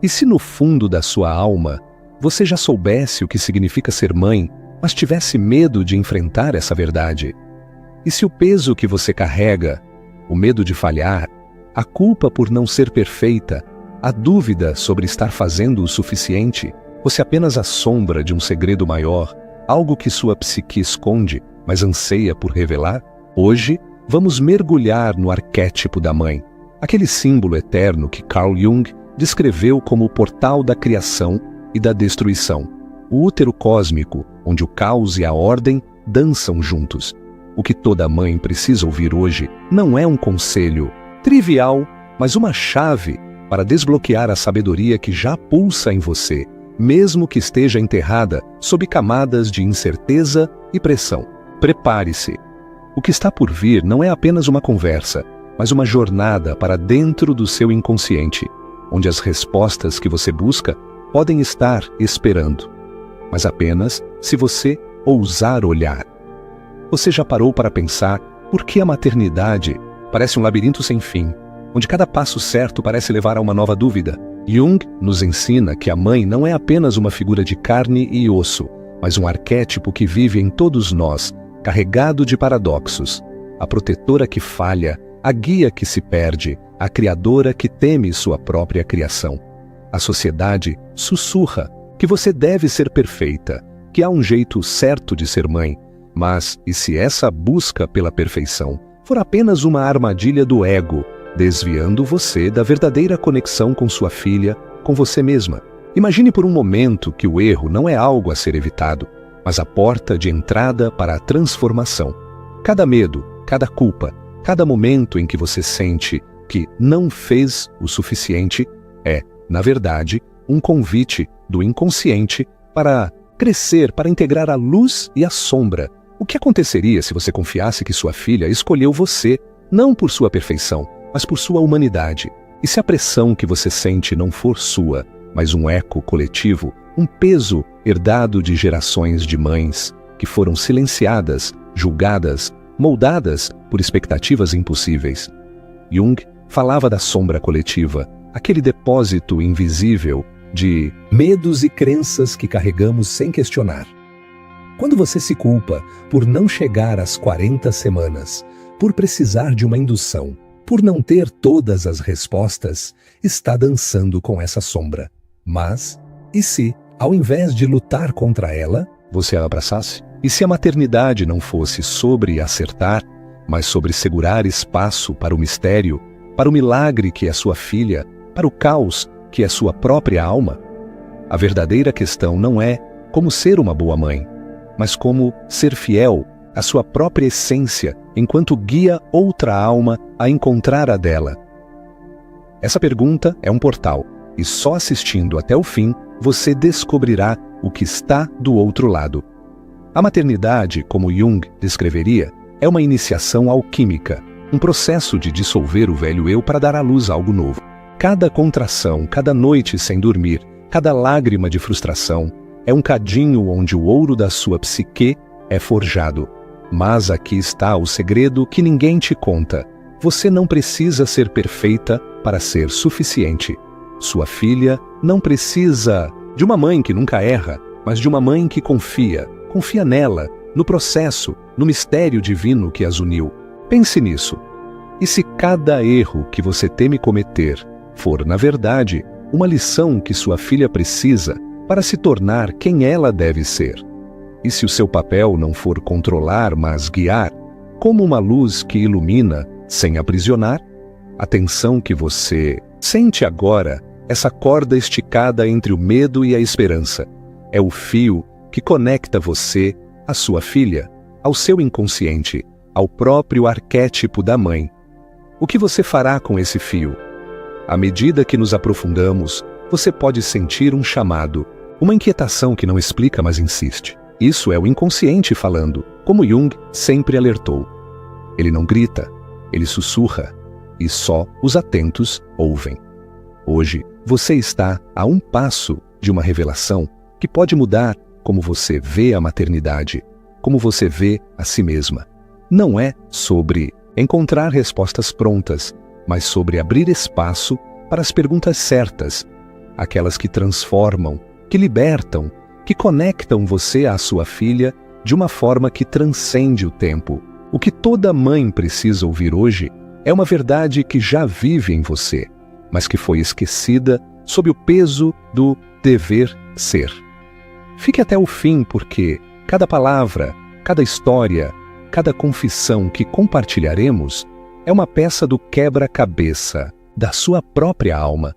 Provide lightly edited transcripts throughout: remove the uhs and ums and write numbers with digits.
E se no fundo da sua alma você já soubesse o que significa ser mãe, mas tivesse medo de enfrentar essa verdade? E se o peso que você carrega, o medo de falhar, a culpa por não ser perfeita, a dúvida sobre estar fazendo o suficiente, fosse apenas a sombra de um segredo maior, algo que sua psique esconde, mas anseia por revelar? Hoje, vamos mergulhar no arquétipo da mãe, aquele símbolo eterno que Carl Jung descreveu como o portal da criação e da destruição, o útero cósmico, onde o caos e a ordem dançam juntos. O que toda mãe precisa ouvir hoje não é um conselho trivial, mas uma chave para desbloquear a sabedoria que já pulsa em você, mesmo que esteja enterrada sob camadas de incerteza e pressão. Prepare-se. O que está por vir não é apenas uma conversa, mas uma jornada para dentro do seu inconsciente, onde as respostas que você busca podem estar esperando, mas apenas se você ousar olhar. Você já parou para pensar por que a maternidade parece um labirinto sem fim, onde cada passo certo parece levar a uma nova dúvida? Jung nos ensina que a mãe não é apenas uma figura de carne e osso, mas um arquétipo que vive em todos nós, carregado de paradoxos. A protetora que falha, a guia que se perde, a criadora que teme sua própria criação. A sociedade sussurra que você deve ser perfeita, que há um jeito certo de ser mãe. Mas, e se essa busca pela perfeição for apenas uma armadilha do ego, desviando você da verdadeira conexão com sua filha, com você mesma? Imagine por um momento que o erro não é algo a ser evitado, mas a porta de entrada para a transformação. Cada medo, cada culpa, cada momento em que você sente que não fez o suficiente é, na verdade, um convite do inconsciente para crescer, para integrar a luz e a sombra. O que aconteceria se você confiasse que sua filha escolheu você, não por sua perfeição, mas por sua humanidade? E se a pressão que você sente não for sua, mas um eco coletivo, um peso herdado de gerações de mães que foram silenciadas, julgadas, moldadas por expectativas impossíveis? Jung falava da sombra coletiva, aquele depósito invisível de medos e crenças que carregamos sem questionar. Quando você se culpa por não chegar às 40 semanas, por precisar de uma indução, por não ter todas as respostas, está dançando com essa sombra. Mas, e se, ao invés de lutar contra ela, você a abraçasse? E se a maternidade não fosse sobre acertar, mas sobre segurar espaço para o mistério, para o milagre que é sua filha, para o caos que é sua própria alma? A verdadeira questão não é como ser uma boa mãe, mas como ser fiel à sua própria essência enquanto guia outra alma a encontrar a dela. Essa pergunta é um portal, e só assistindo até o fim você descobrirá o que está do outro lado. A maternidade, como Jung descreveria, é uma iniciação alquímica, um processo de dissolver o velho eu para dar à luz algo novo. Cada contração, cada noite sem dormir, cada lágrima de frustração, é um cadinho onde o ouro da sua psique é forjado. Mas aqui está o segredo que ninguém te conta. Você não precisa ser perfeita para ser suficiente. Sua filha não precisa de uma mãe que nunca erra, mas de uma mãe que confia nela, no processo, no mistério divino que as uniu. Pense nisso. E se cada erro que você teme cometer for, na verdade, uma lição que sua filha precisa para se tornar quem ela deve ser? E se o seu papel não for controlar, mas guiar, como uma luz que ilumina sem aprisionar? A tensão que você sente agora, essa corda esticada entre o medo e a esperança, é o fio que conecta você à sua filha, ao seu inconsciente, ao próprio arquétipo da mãe. O que você fará com esse fio? À medida que nos aprofundamos, você pode sentir um chamado, uma inquietação que não explica, mas insiste. Isso é o inconsciente falando, como Jung sempre alertou. Ele não grita, ele sussurra, e só os atentos ouvem. Hoje, você está a um passo de uma revelação que pode mudar como você vê a maternidade, como você vê a si mesma. Não é sobre encontrar respostas prontas, mas sobre abrir espaço para as perguntas certas. aquelas que transformam, que libertam, que conectam você à sua filha de uma forma que transcende o tempo. O que toda mãe precisa ouvir hoje é uma verdade que já vive em você, mas que foi esquecida sob o peso do dever ser. Fique até o fim, porque cada palavra, cada história, cada confissão que compartilharemos é uma peça do quebra-cabeça da sua própria alma.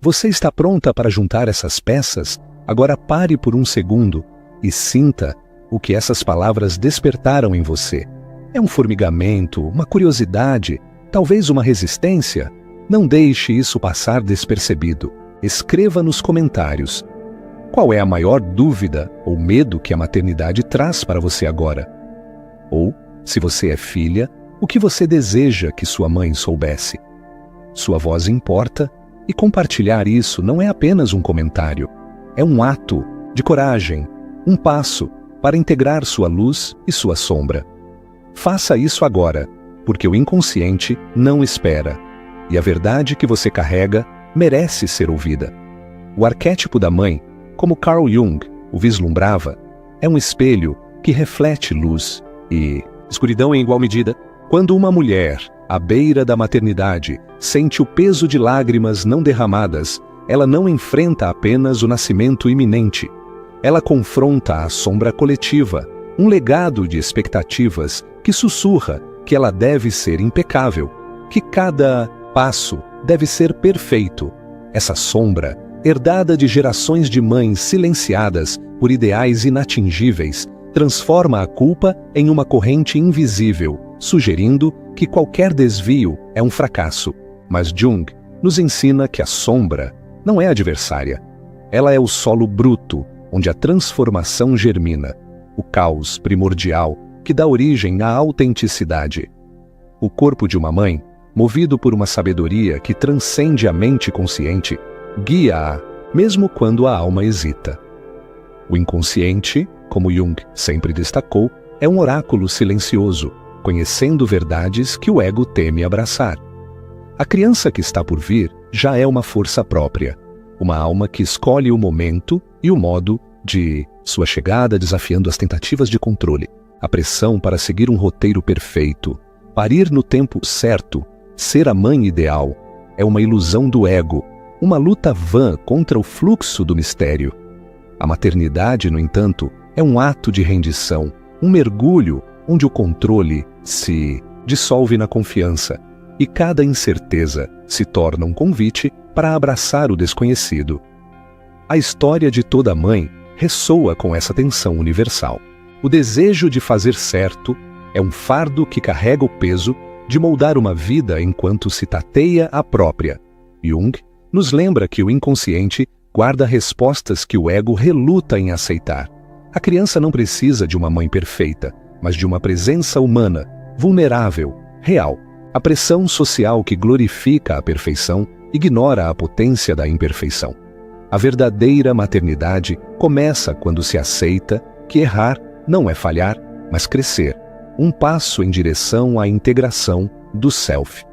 Você está pronta para juntar essas peças? Agora pare por um segundo e sinta o que essas palavras despertaram em você. É um formigamento, uma curiosidade, talvez uma resistência? Não deixe isso passar despercebido. Escreva nos comentários. Qual é a maior dúvida ou medo que a maternidade traz para você agora? Ou, se você é filha, o que você deseja que sua mãe soubesse? Sua voz importa, e compartilhar isso não é apenas um comentário. É um ato de coragem, um passo para integrar sua luz e sua sombra. Faça isso agora, porque o inconsciente não espera, e a verdade que você carrega merece ser ouvida. O arquétipo da mãe, como Carl Jung o vislumbrava, é um espelho que reflete luz e escuridão em igual medida. Quando uma mulher, à beira da maternidade, sente o peso de lágrimas não derramadas, ela não enfrenta apenas o nascimento iminente. Ela confronta a sombra coletiva, um legado de expectativas que sussurra que ela deve ser impecável, que cada passo deve ser perfeito. Essa sombra, herdada de gerações de mães silenciadas por ideais inatingíveis, transforma a culpa em uma corrente invisível, sugerindo que qualquer desvio é um fracasso. Mas Jung nos ensina que a sombra não é adversária. Ela é o solo bruto, onde a transformação germina, o caos primordial que dá origem à autenticidade. O corpo de uma mãe, movido por uma sabedoria que transcende a mente consciente, guia-a, mesmo quando a alma hesita. O inconsciente, como Jung sempre destacou, é um oráculo silencioso, conhecendo verdades que o ego teme abraçar. A criança que está por vir já é uma força própria, uma alma que escolhe o momento e o modo de sua chegada, desafiando as tentativas de controle, a pressão para seguir um roteiro perfeito, parir no tempo certo, ser a mãe ideal. É uma ilusão do ego, uma luta vã contra o fluxo do mistério. A maternidade, no entanto, é um ato de rendição, um mergulho onde o controle se dissolve na confiança e cada incerteza se torna um convite para abraçar o desconhecido. A história de toda mãe ressoa com essa tensão universal. O desejo de fazer certo é um fardo que carrega o peso de moldar uma vida enquanto se tateia a própria. Jung nos lembra que o inconsciente guarda respostas que o ego reluta em aceitar. A criança não precisa de uma mãe perfeita, mas de uma presença humana, vulnerável, real. A pressão social que glorifica a perfeição ignora a potência da imperfeição. A verdadeira maternidade começa quando se aceita que errar não é falhar, mas crescer, um passo em direção à integração do self.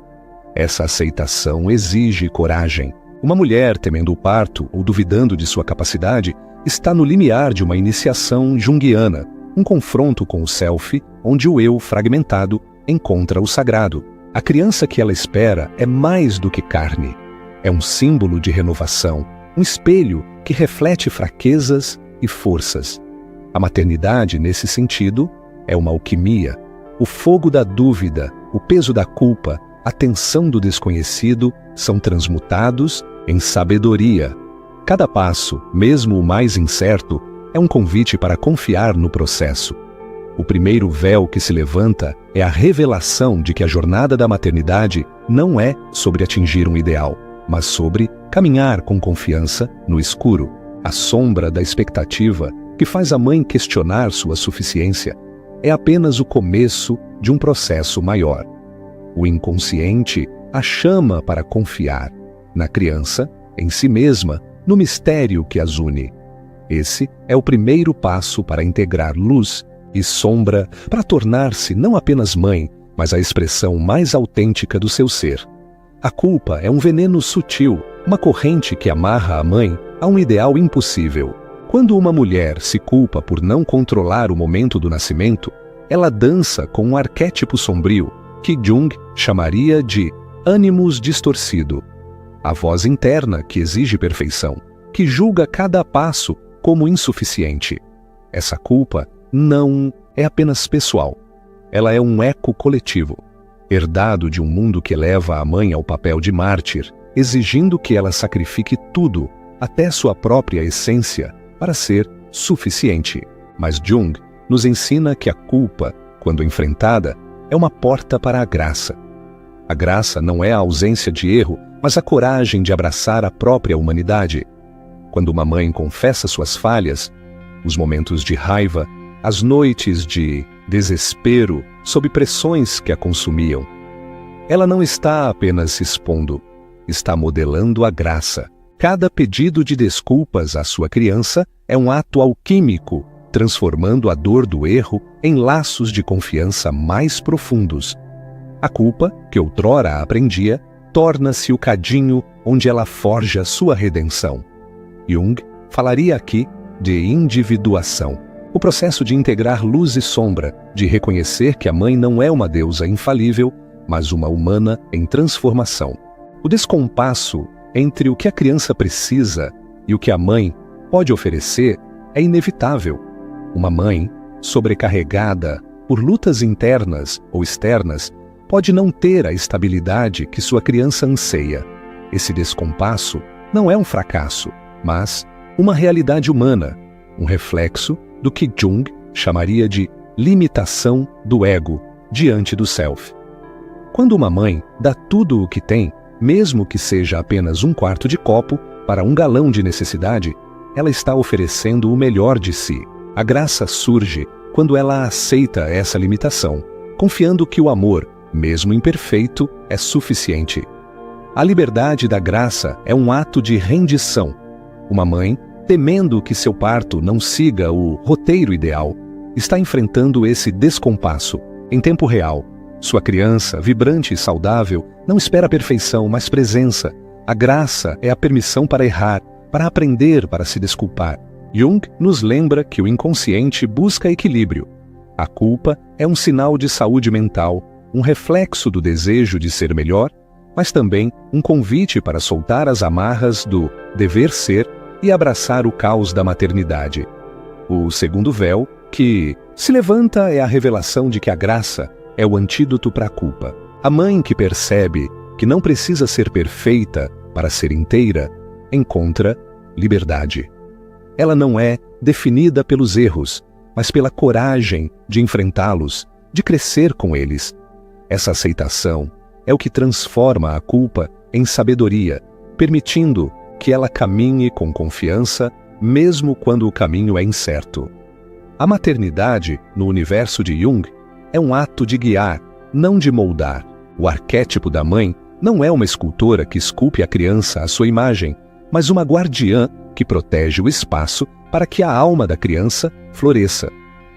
Essa aceitação exige coragem. Uma mulher temendo o parto ou duvidando de sua capacidade está no limiar de uma iniciação junguiana, um confronto com o self, onde o eu fragmentado encontra o sagrado. A criança que ela espera é mais do que carne. É um símbolo de renovação, um espelho que reflete fraquezas e forças. A maternidade, nesse sentido, é uma alquimia. O fogo da dúvida, o peso da culpa, a tensão do desconhecido são transmutados em sabedoria. Cada passo, mesmo o mais incerto, é um convite para confiar no processo. O primeiro véu que se levanta é a revelação de que a jornada da maternidade não é sobre atingir um ideal, mas sobre caminhar com confiança no escuro. A sombra da expectativa que faz a mãe questionar sua suficiência é apenas o começo de um processo maior. O inconsciente a chama para confiar na criança, em si mesma, no mistério que as une. Esse é o primeiro passo para integrar luz e sombra, para tornar-se não apenas mãe, mas a expressão mais autêntica do seu ser. A culpa é um veneno sutil uma corrente que amarra a mãe a um ideal impossível. Quando uma mulher se culpa por não controlar o momento do nascimento, ela dança com um arquétipo sombrio que Jung chamaria de ânimos distorcido. A voz interna que exige perfeição, que julga cada passo como insuficiente. Essa culpa não é apenas pessoal. Ela é um eco coletivo, herdado de um mundo que leva a mãe ao papel de mártir, exigindo que ela sacrifique tudo, até sua própria essência, para ser suficiente. Mas Jung nos ensina que a culpa, quando enfrentada, é uma porta para a graça. A graça não é a ausência de erro, mas a coragem de abraçar a própria humanidade. Quando uma mãe confessa suas falhas, os momentos de raiva, as noites de desespero sob pressões que a consumiam, ela não está apenas se expondo, está modelando a graça. Cada pedido de desculpas à sua criança é um ato alquímico, transformando a dor do erro em laços de confiança mais profundos. A culpa, que outrora a aprendia, torna-se o cadinho onde ela forja sua redenção. Jung falaria aqui de individuação, o processo de integrar luz e sombra, de reconhecer que a mãe não é uma deusa infalível, mas uma humana em transformação. O descompasso entre o que a criança precisa e o que a mãe pode oferecer é inevitável. Uma mãe, sobrecarregada por lutas internas ou externas, pode não ter a estabilidade que sua criança anseia. Esse descompasso não é um fracasso, mas uma realidade humana, um reflexo do que Jung chamaria de limitação do ego diante do self. Quando uma mãe dá tudo o que tem, mesmo que seja apenas um quarto de copo, para um galão de necessidade, ela está oferecendo o melhor de si. A graça surge quando ela aceita essa limitação, confiando que o amor, mesmo imperfeito, é suficiente. A liberdade da graça é um ato de rendição. Uma mãe, temendo que seu parto não siga o roteiro ideal, está enfrentando esse descompasso em tempo real. Sua criança, vibrante e saudável, não espera perfeição, mas presença. A graça é a permissão para errar, para aprender, para se desculpar. Jung nos lembra que o inconsciente busca equilíbrio. A culpa é um sinal de saúde mental, um reflexo do desejo de ser melhor, mas também um convite para soltar as amarras do dever ser e abraçar o caos da maternidade. O segundo véu, que se levanta, é a revelação de que a graça é o antídoto para a culpa. A mãe que percebe que não precisa ser perfeita para ser inteira, encontra liberdade. Ela não é definida pelos erros, mas pela coragem de enfrentá-los, de crescer com eles. Essa aceitação é o que transforma a culpa em sabedoria, permitindo que ela caminhe com confiança, mesmo quando o caminho é incerto. A maternidade, no universo de Jung, é um ato de guiar, não de moldar. O arquétipo da mãe não é uma escultora que esculpe a criança à sua imagem, mas uma guardiã que protege o espaço para que a alma da criança floresça.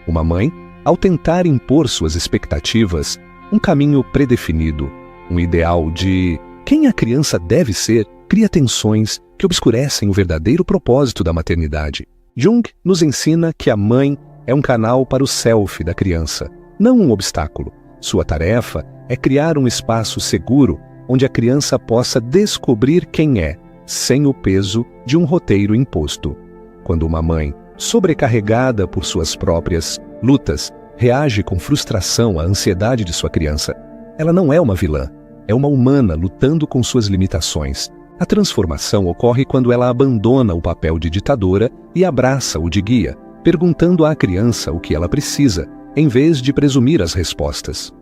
Uma mãe, ao tentar impor suas expectativas, um caminho predefinido, um ideal de quem a criança deve ser, cria tensões que obscurecem o verdadeiro propósito da maternidade. Jung nos ensina que a mãe é um canal para o self da criança, não um obstáculo. Sua tarefa é criar um espaço seguro onde a criança possa descobrir quem é, sem o peso de um roteiro imposto. Quando uma mãe, sobrecarregada por suas próprias lutas, reage com frustração à ansiedade de sua criança, ela não é uma vilã, é uma humana lutando com suas limitações. A transformação ocorre quando ela abandona o papel de ditadora e abraça o de guia, perguntando à criança o que ela precisa, em vez de presumir as respostas.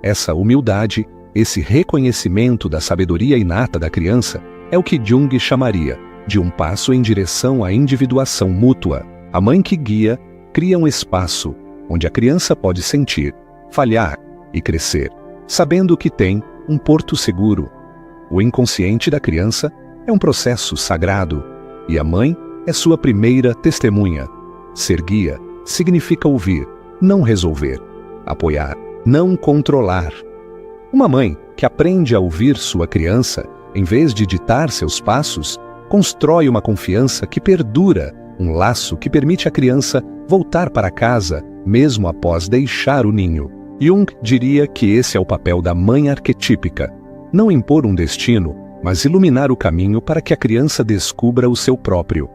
Essa humildade, esse reconhecimento da sabedoria inata da criança, é o que Jung chamaria de um passo em direção à individuação mútua. A mãe que guia cria um espaço onde a criança pode sentir, falhar e crescer, sabendo que tem um porto seguro. O inconsciente da criança é um processo sagrado e a mãe é sua primeira testemunha. Ser guia significa ouvir, não resolver, apoiar, não controlar. Uma mãe que aprende a ouvir sua criança em vez de ditar seus passos, constrói uma confiança que perdura, um laço que permite à criança voltar para casa, mesmo após deixar o ninho. Jung diria que esse é o papel da mãe arquetípica: não impor um destino, mas iluminar o caminho para que a criança descubra o seu próprio.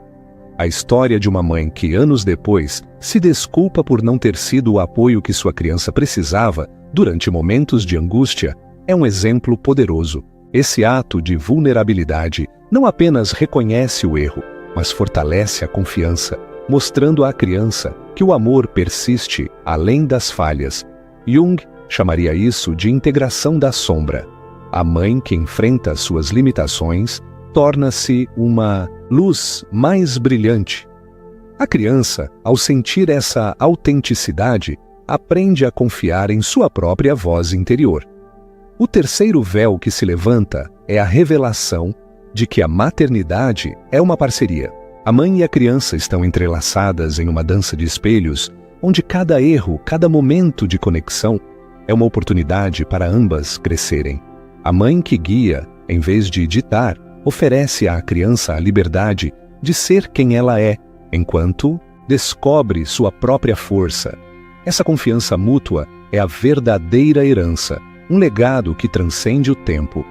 A história de uma mãe que, anos depois, se desculpa por não ter sido o apoio que sua criança precisava durante momentos de angústia é um exemplo poderoso. Esse ato de vulnerabilidade não apenas reconhece o erro, mas fortalece a confiança, mostrando à criança que o amor persiste além das falhas. Jung chamaria isso de integração da sombra. A mãe que enfrenta suas limitações torna-se uma luz mais brilhante. A criança, ao sentir essa autenticidade, aprende a confiar em sua própria voz interior. O terceiro véu que se levanta é a revelação de que a maternidade é uma parceria. A mãe e a criança estão entrelaçadas em uma dança de espelhos, onde cada erro, cada momento de conexão é uma oportunidade para ambas crescerem. A mãe que guia, em vez de ditar, oferece à criança a liberdade de ser quem ela é, enquanto descobre sua própria força. Essa confiança mútua é a verdadeira herança, um legado que transcende o tempo.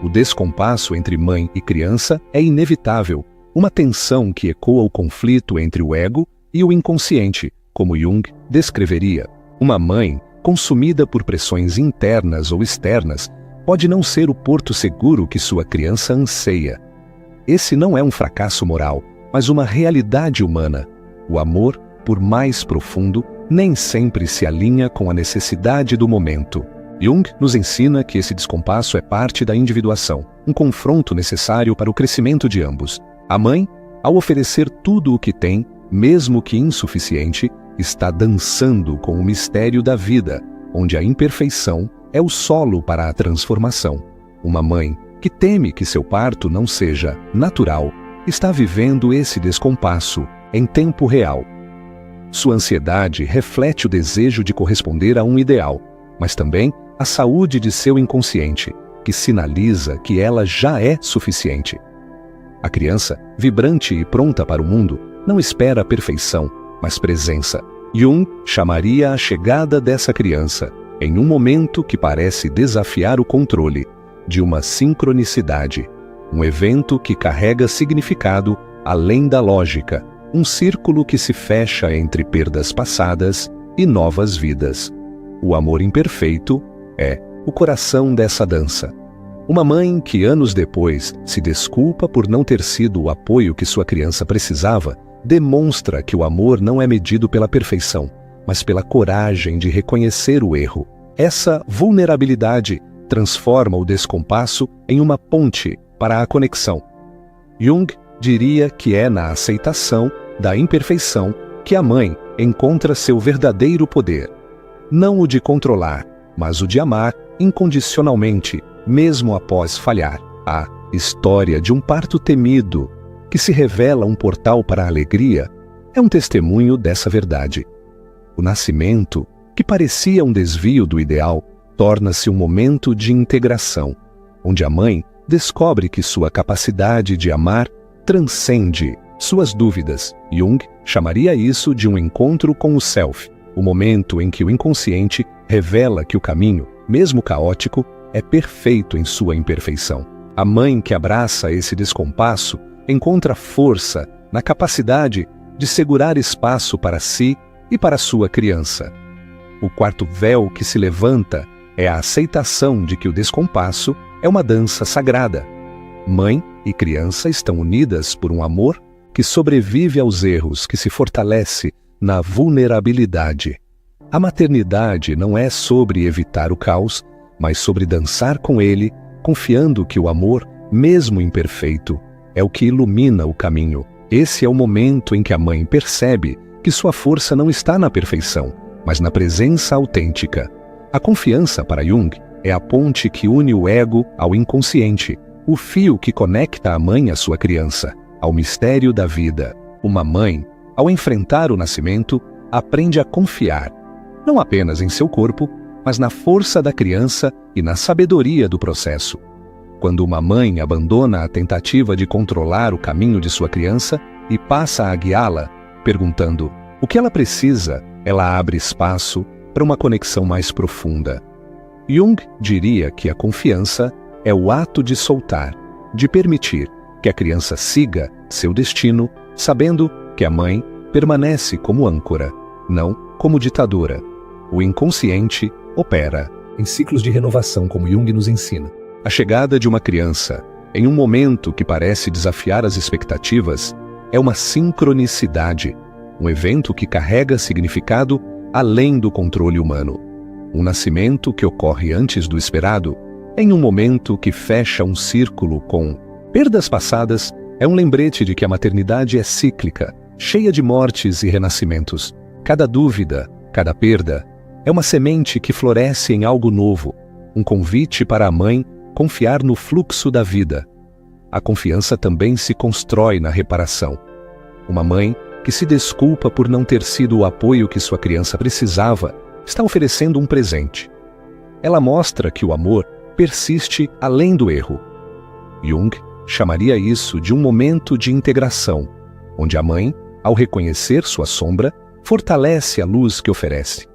O descompasso entre mãe e criança é inevitável, uma tensão que ecoa o conflito entre o ego e o inconsciente, como Jung descreveria. Uma mãe, consumida por pressões internas ou externas, pode não ser o porto seguro que sua criança anseia. Esse não é um fracasso moral, mas uma realidade humana. O amor, por mais profundo, nem sempre se alinha com a necessidade do momento. Jung nos ensina que esse descompasso é parte da individuação, um confronto necessário para o crescimento de ambos. A mãe, ao oferecer tudo o que tem, mesmo que insuficiente, está dançando com o mistério da vida, onde a imperfeição é o solo para a transformação. Uma mãe que teme que seu parto não seja natural está vivendo esse descompasso em tempo real. Sua ansiedade reflete o desejo de corresponder a um ideal, mas também a saúde de seu inconsciente, que sinaliza que ela já é suficiente. A criança, vibrante e pronta para o mundo, não espera a perfeição, mas presença. Jung chamaria a chegada dessa criança, em um momento que parece desafiar o controle, de uma sincronicidade, um evento que carrega significado além da lógica, um círculo que se fecha entre perdas passadas e novas vidas. O amor imperfeito é o coração dessa dança. Uma mãe que anos depois se desculpa por não ter sido o apoio que sua criança precisava, demonstra que o amor não é medido pela perfeição, mas pela coragem de reconhecer o erro. Essa vulnerabilidade transforma o descompasso em uma ponte para a conexão. Jung diria que é na aceitação da imperfeição que a mãe encontra seu verdadeiro poder. Não o de controlar, mas o de amar incondicionalmente, mesmo após falhar. A história de um parto temido, que se revela um portal para a alegria, é um testemunho dessa verdade. O nascimento, que parecia um desvio do ideal, torna-se um momento de integração, onde a mãe descobre que sua capacidade de amar transcende suas dúvidas. Jung chamaria isso de um encontro com o self, o momento em que o inconsciente revela que o caminho, mesmo caótico, é perfeito em sua imperfeição. A mãe que abraça esse descompasso encontra força na capacidade de segurar espaço para si e para sua criança. O quarto véu que se levanta é a aceitação de que o descompasso é uma dança sagrada. Mãe e criança estão unidas por um amor que sobrevive aos erros, que se fortalece na vulnerabilidade. A maternidade não é sobre evitar o caos, mas sobre dançar com ele, confiando que o amor, mesmo imperfeito, é o que ilumina o caminho. Esse é o momento em que a mãe percebe que sua força não está na perfeição, mas na presença autêntica. A confiança para Jung é a ponte que une o ego ao inconsciente, o fio que conecta a mãe à sua criança, ao mistério da vida. Uma mãe, ao enfrentar o nascimento, aprende a confiar, não apenas em seu corpo, mas na força da criança e na sabedoria do processo. Quando uma mãe abandona a tentativa de controlar o caminho de sua criança e passa a guiá-la, perguntando o que ela precisa, ela abre espaço para uma conexão mais profunda. Jung diria que a confiança é o ato de soltar, de permitir que a criança siga seu destino, sabendo que a mãe permanece como âncora, não como ditadora. O inconsciente opera em ciclos de renovação, como Jung nos ensina. A chegada de uma criança, em um momento que parece desafiar as expectativas, é uma sincronicidade, um evento que carrega significado além do controle humano. Um nascimento que ocorre antes do esperado, em um momento que fecha um círculo com perdas passadas, é um lembrete de que a maternidade é cíclica, cheia de mortes e renascimentos. Cada dúvida, cada perda, é uma semente que floresce em algo novo, um convite para a mãe confiar no fluxo da vida. A confiança também se constrói na reparação. Uma mãe que se desculpa por não ter sido o apoio que sua criança precisava, está oferecendo um presente. Ela mostra que o amor persiste além do erro. Jung chamaria isso de um momento de integração, onde a mãe, ao reconhecer sua sombra, fortalece a luz que oferece.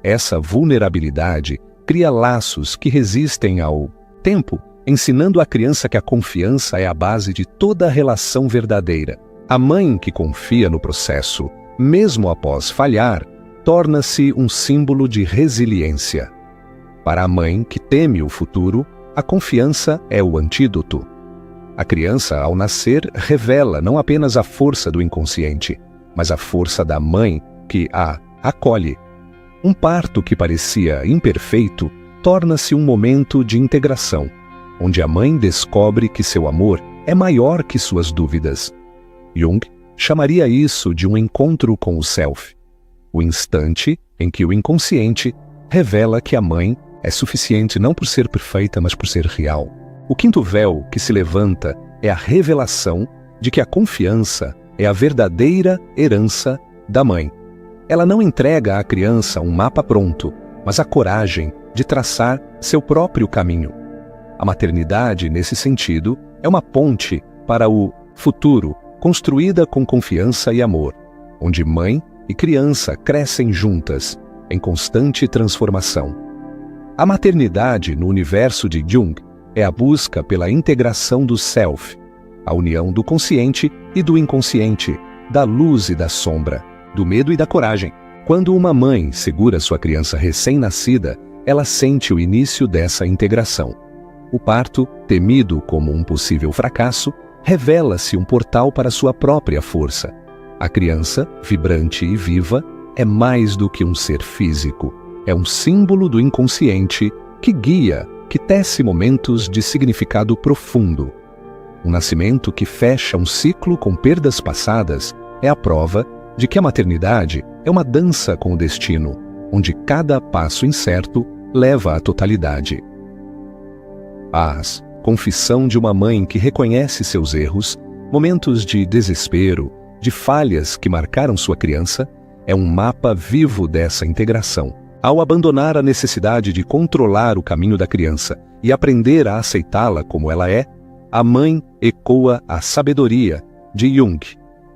Essa vulnerabilidade cria laços que resistem ao tempo, ensinando à criança que a confiança é a base de toda relação verdadeira. A mãe que confia no processo, mesmo após falhar, torna-se um símbolo de resiliência. Para a mãe que teme o futuro, a confiança é o antídoto. A criança, ao nascer, revela não apenas a força do inconsciente, mas a força da mãe que a acolhe. Um parto que parecia imperfeito torna-se um momento de integração, onde a mãe descobre que seu amor é maior que suas dúvidas. Jung chamaria isso de um encontro com o self, o instante em que o inconsciente revela que a mãe é suficiente não por ser perfeita, mas por ser real. O quinto véu que se levanta é a revelação de que a confiança é a verdadeira herança da mãe. Ela não entrega à criança um mapa pronto, mas a coragem de traçar seu próprio caminho. A maternidade, nesse sentido, é uma ponte para o futuro, construída com confiança e amor, onde mãe e criança crescem juntas, em constante transformação. A maternidade, no universo de Jung, é a busca pela integração do self, a união do consciente e do inconsciente, da luz e da sombra, do medo e da coragem. Quando uma mãe segura sua criança recém-nascida, ela sente o início dessa integração. O parto, temido como um possível fracasso, revela-se um portal para sua própria força. A criança, vibrante e viva, é mais do que um ser físico. É um símbolo do inconsciente que guia, que tece momentos de significado profundo. Um nascimento que fecha um ciclo com perdas passadas é a prova de que a maternidade é uma dança com o destino, onde cada passo incerto leva à totalidade. Confissão de uma mãe que reconhece seus erros, momentos de desespero, de falhas que marcaram sua criança, é um mapa vivo dessa integração. Ao abandonar a necessidade de controlar o caminho da criança e aprender a aceitá-la como ela é, a mãe ecoa a sabedoria de Jung.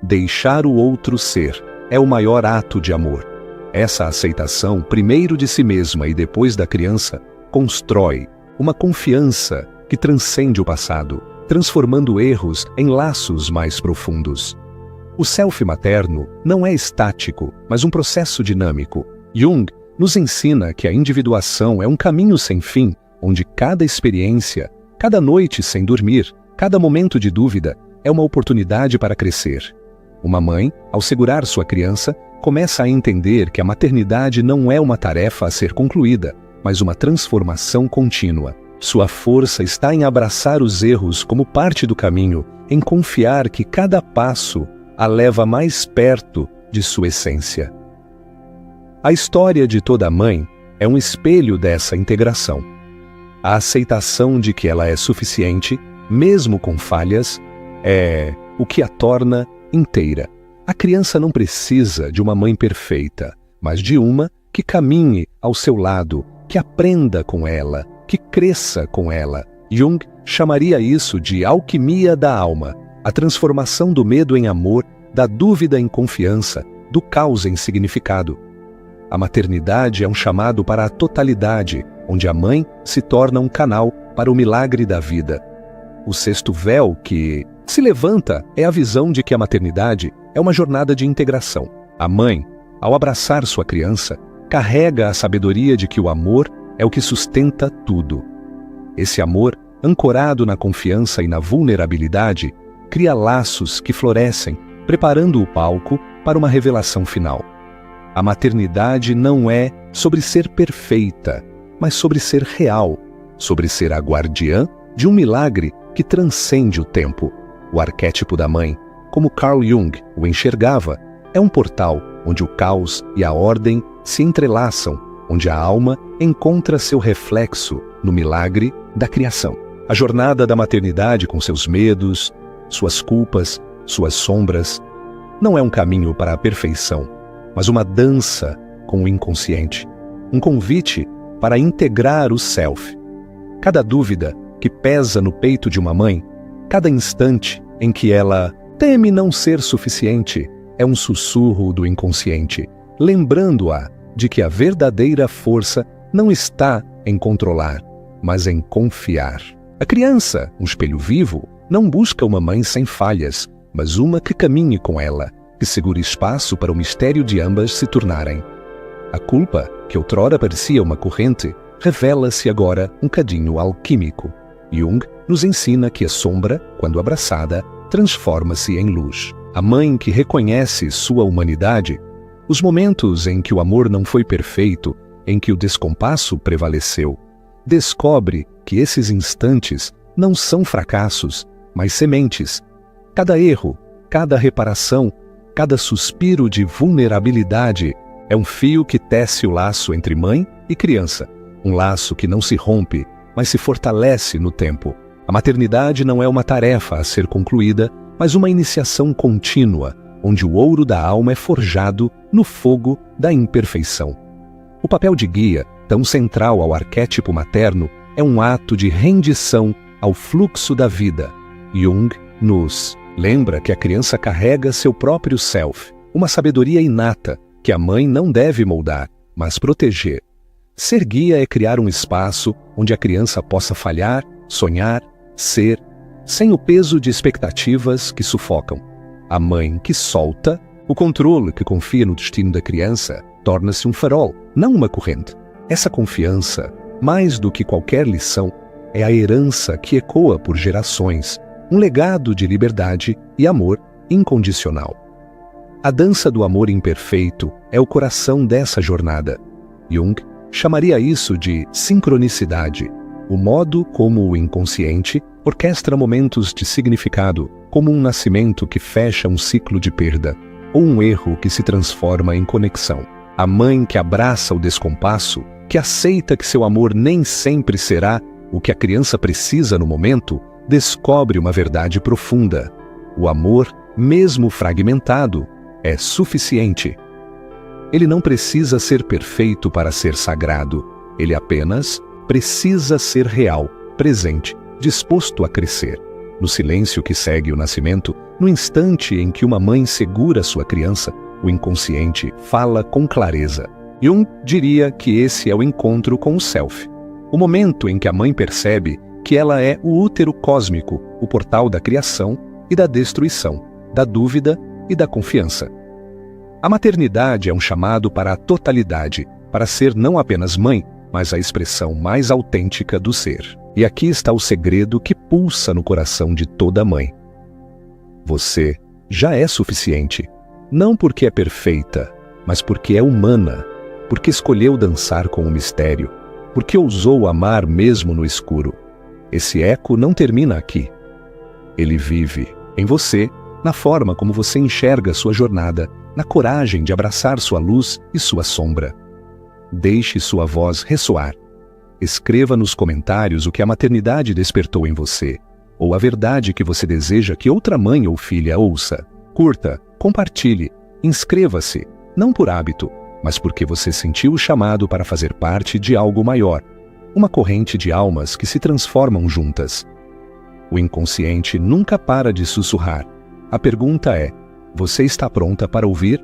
Deixar o outro ser é o maior ato de amor. Essa aceitação, primeiro de si mesma e depois da criança, constrói uma confiança que transcende o passado, transformando erros em laços mais profundos. O self materno não é estático, mas um processo dinâmico. Jung nos ensina que a individuação é um caminho sem fim, onde cada experiência, cada noite sem dormir, cada momento de dúvida é uma oportunidade para crescer. Uma mãe, ao segurar sua criança, começa a entender que a maternidade não é uma tarefa a ser concluída, mas uma transformação contínua. Sua força está em abraçar os erros como parte do caminho, em confiar que cada passo a leva mais perto de sua essência. A história de toda mãe é um espelho dessa integração. A aceitação de que ela é suficiente, mesmo com falhas, é o que a torna inteira. A criança não precisa de uma mãe perfeita, mas de uma que caminhe ao seu lado, que aprenda com ela, que cresça com ela. Jung chamaria isso de alquimia da alma, a transformação do medo em amor, da dúvida em confiança, do caos em significado. A maternidade é um chamado para a totalidade, onde a mãe se torna um canal para o milagre da vida. O sexto véu que se levanta é a visão de que a maternidade é uma jornada de integração. A mãe, ao abraçar sua criança, carrega a sabedoria de que o amor é o que sustenta tudo. Esse amor, ancorado na confiança e na vulnerabilidade, cria laços que florescem, preparando o palco para uma revelação final. A maternidade não é sobre ser perfeita, mas sobre ser real, sobre ser a guardiã de um milagre que transcende o tempo. O arquétipo da mãe, como Carl Jung o enxergava, é um portal onde o caos e a ordem se entrelaçam, onde a alma encontra seu reflexo no milagre da criação. A jornada da maternidade com seus medos, suas culpas, suas sombras, não é um caminho para a perfeição, mas uma dança com o inconsciente, um convite para integrar o self. Cada dúvida que pesa no peito de uma mãe, cada instante em que ela teme não ser suficiente, é um sussurro do inconsciente, lembrando-a de que a verdadeira força não está em controlar, mas em confiar. A criança, um espelho vivo, não busca uma mãe sem falhas, mas uma que caminhe com ela, que segure espaço para o mistério de ambas se tornarem. A culpa, que outrora parecia uma corrente, revela-se agora um cadinho alquímico. Jung nos ensina que a sombra, quando abraçada, transforma-se em luz. A mãe que reconhece sua humanidade, os momentos em que o amor não foi perfeito, em que o descompasso prevaleceu, descobre que esses instantes não são fracassos, mas sementes. Cada erro, cada reparação, cada suspiro de vulnerabilidade é um fio que tece o laço entre mãe e criança, um laço que não se rompe, mas se fortalece no tempo. A maternidade não é uma tarefa a ser concluída, mas uma iniciação contínua, onde o ouro da alma é forjado no fogo da imperfeição. O papel de guia, tão central ao arquétipo materno, é um ato de rendição ao fluxo da vida. Jung nos lembra que a criança carrega seu próprio self, uma sabedoria inata que a mãe não deve moldar, mas proteger. Ser guia é criar um espaço onde a criança possa falhar, sonhar, ser, sem o peso de expectativas que sufocam. A mãe que solta, o controle que confia no destino da criança, torna-se um farol, não uma corrente. Essa confiança, mais do que qualquer lição, é a herança que ecoa por gerações, um legado de liberdade e amor incondicional. A dança do amor imperfeito é o coração dessa jornada. Jung chamaria isso de sincronicidade, o modo como o inconsciente orquestra momentos de significado, como um nascimento que fecha um ciclo de perda, ou um erro que se transforma em conexão. A mãe que abraça o descompasso, que aceita que seu amor nem sempre será o que a criança precisa no momento, descobre uma verdade profunda. O amor, mesmo fragmentado, é suficiente. Ele não precisa ser perfeito para ser sagrado. Ele apenas precisa ser real, presente, disposto a crescer. No silêncio que segue o nascimento, no instante em que uma mãe segura sua criança, o inconsciente fala com clareza. Jung diria que esse é o encontro com o self. O momento em que a mãe percebe que ela é o útero cósmico, o portal da criação e da destruição, da dúvida e da confiança. A maternidade é um chamado para a totalidade, para ser não apenas mãe, mas a expressão mais autêntica do ser. E aqui está o segredo que pulsa no coração de toda mãe. Você já é suficiente, não porque é perfeita, mas porque é humana, porque escolheu dançar com o mistério, porque ousou amar mesmo no escuro. Esse eco não termina aqui. Ele vive em você, na forma como você enxerga sua jornada, na coragem de abraçar sua luz e sua sombra. Deixe sua voz ressoar. Escreva nos comentários o que a maternidade despertou em você, ou a verdade que você deseja que outra mãe ou filha ouça. Curta, compartilhe, inscreva-se, não por hábito, mas porque você sentiu o chamado para fazer parte de algo maior, uma corrente de almas que se transformam juntas. O inconsciente nunca para de sussurrar. A pergunta é: você está pronta para ouvir?